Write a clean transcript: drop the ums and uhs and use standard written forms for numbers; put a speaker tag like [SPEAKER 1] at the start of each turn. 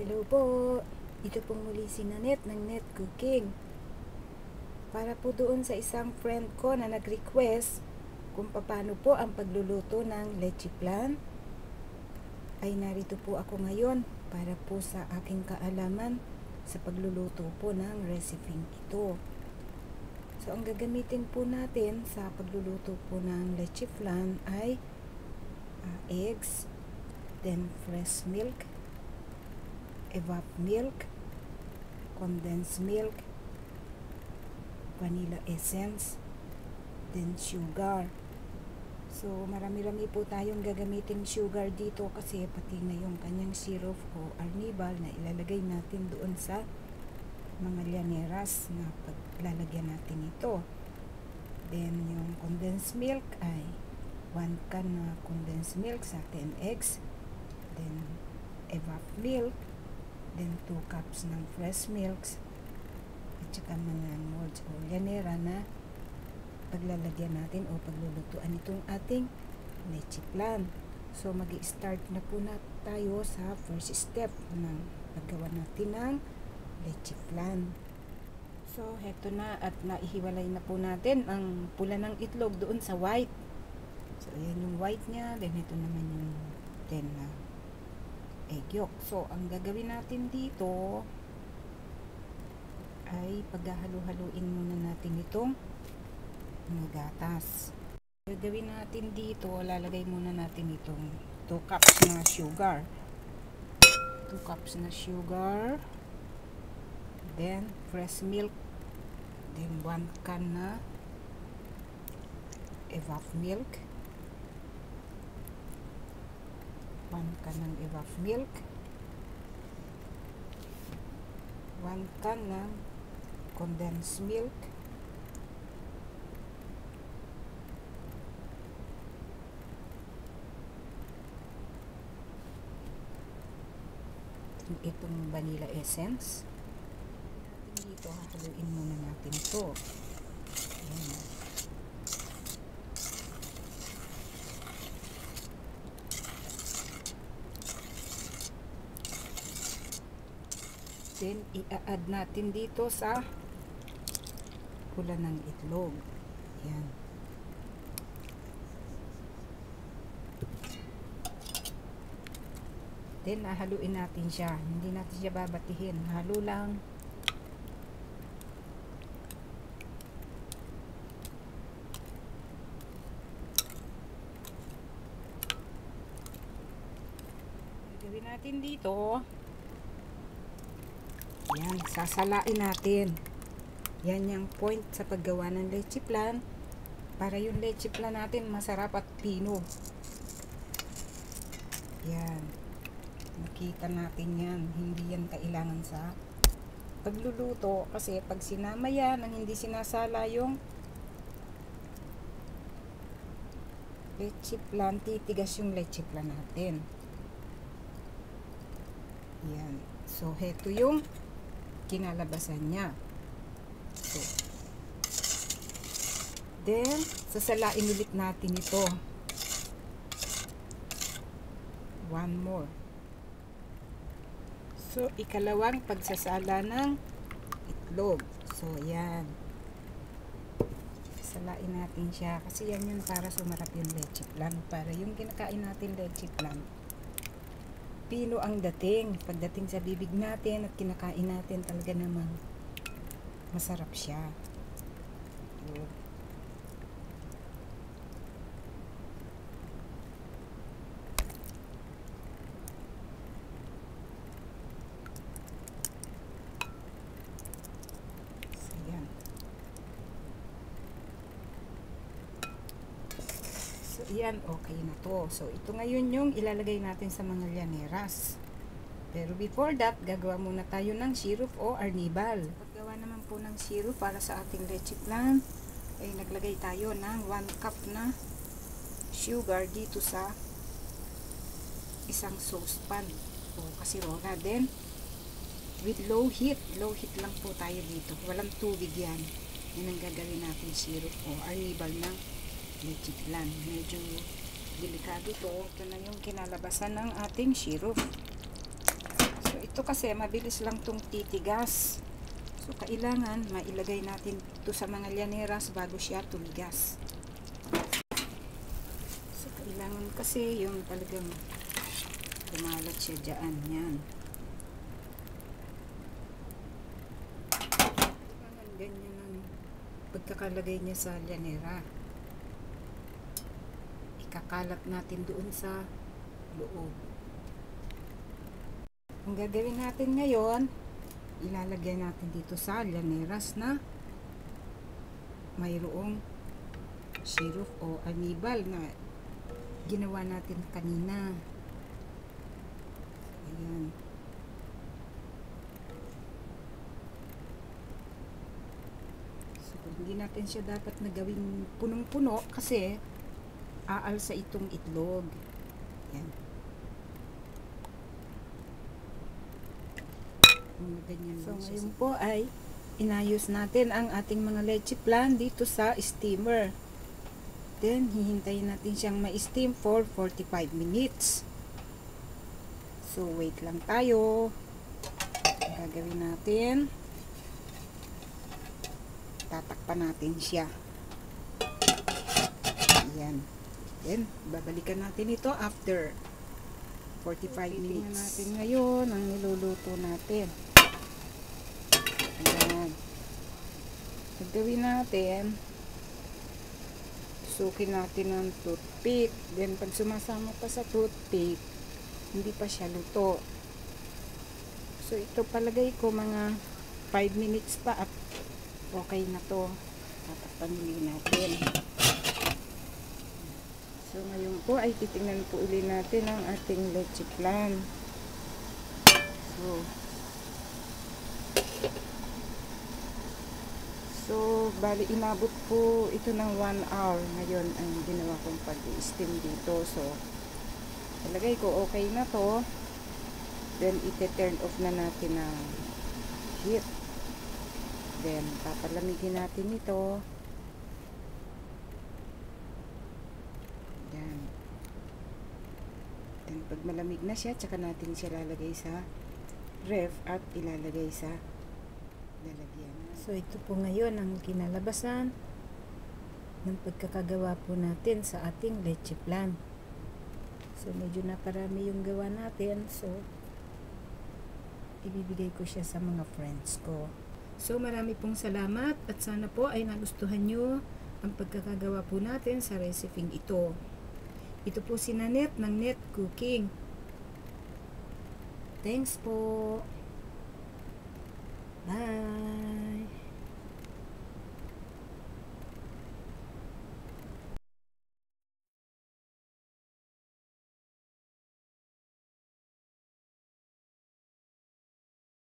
[SPEAKER 1] Hello po! Ito pong muli si Nanette ng Net Cooking. Para po doon sa isang friend ko na nag-request kung paano po ang pagluluto ng leche flan, ay narito po ako ngayon para po sa aking kaalaman sa pagluluto po ng recipe ito. So ang gagamitin po natin sa pagluluto po ng leche flan ay eggs, then fresh milk, evap milk, condensed milk, vanilla essence, then sugar. So marami-rami po tayong gagamitin sugar dito kasi pati na yung kanyang syrup o arnibal na ilalagay natin doon sa mga llaneras na paglalagyan natin ito. Then yung condensed milk ay 1 can na condensed milk sa 10 eggs, then evap milk, then 2 cups ng fresh milks, at saka mga molds o llanera na paglalagyan natin o paglulutuan itong ating leche flan. So mag-i-start na po na tayo sa first step ng paggawa natin ng leche flan. So heto na at naihiwalay na po natin ang pula ng itlog doon sa white. So ayan yung white niya, then ito naman yung 10 na egg yolk. So ang gagawin natin dito ay paghahalo-haluin muna natin itong mga gatas. Gagawin natin dito, lalagay muna natin itong 2 cups na sugar. 2 cups na sugar. Then fresh milk. Then 1 can na evap milk. 1 can ng evap milk. 1 can ng condensed milk. Itong vanilla essence. Dito haluin muna natin ito. Ayan. Then i-add natin dito sa pula ng itlog. Ayan. Then haluin natin siya. Hindi natin siya babatihin. Halo lang. Gagawin natin dito. Yan, sasalain natin. Yan yung point sa paggawa ng leche flan. Para yung leche flan natin masarap at pino. Yan. Nakita natin yan. Hindi yan kailangan sa pagluluto. Kasi pag sinama yan, ang hindi sinasala yung leche flan, titigas yung leche flan natin. Yan. So, heto yung kinalabasan niya. So, then, sasalain ulit natin ito. 1 more. So, ikalawang pagsasala ng itlog. So, yan. Salain natin siya. Kasi yan yun para sumarap yung leche flan. Para yung kinakain natin leche flan, pino ang dating. Pagdating sa bibig natin at kinakain natin, talaga namang masarap siya. Good. So, yan, okay na to. So, ito ngayon yung ilalagay natin sa mga llaneras. Pero before that, gagawa muna tayo ng syrup o arnibal. Paggawa naman po ng syrup para sa ating leche flan, ay naglagay tayo ng 1 cup na sugar dito sa isang saucepan o kasirola. Then, with low heat lang po tayo dito. Walang tubig yan. Yan ang gagawin natin syrup o arnibal ng leche flan. Medyo delikado to. Ito na yung kinalabasan ng ating syrup. So, So, ito kasi mabilis lang tong titigas. So, kailangan mailagay natin ito sa mga llaneras bago siya tumigas. So, kailangan kasi yung talagang kumalat siya dyan. Yan. Kailangan ganyan ang pagkakalagay niya sa llanera. Ikakalat natin doon sa loob. Ang gagawin natin ngayon, ilalagay natin dito sa llaneras na mayroong syrup o almibal na ginawa natin kanina. Ayan. So, hindi natin siya dapat na gawing punong-puno kasi aalsa itong itlog. Ayan. So, ngayon po ay inayos natin ang ating mga leche flan dito sa steamer. Then, hihintayin natin siyang ma-steam for 45 minutes. So, wait lang tayo. Ang gagawin natin, tatakpan natin siya. Ayan. Then, babalikan natin ito after 45 minutes. Tingnan natin ngayon ang niluluto natin. Ayan. Gagawin natin, sukin natin ng toothpick. Then, pag sumasama pa sa toothpick, hindi pa siya luto. So, ito palagay ko mga 5 minutes pa at okay na to. Tatakpan ulit natin. So, ngayon po ay titingnan po ulit natin ang ating leche flan. So, bali inabot po ito ng 1 hour. Ngayon ang ginawa kong pag-steam dito. So, talagay ko okay na to. Then, ite-turn off na natin ang heat. Then, papalamigin natin ito. Yan. Then, pag malamig na siya, tsaka natin siya lalagay sa ref at ilalagay sa lalagyan. So, ito po ngayon ang kinalabasan ng pagkakagawa po natin sa ating leche flan. So, medyo naparami yung gawa natin. So, ibibigay ko siya sa mga friends ko. So, marami pong salamat at sana po ay nagustuhan nyo ang pagkakagawa po natin sa recipe ito. Ito po si Nanette ng Net Cooking. Thanks po. Bye.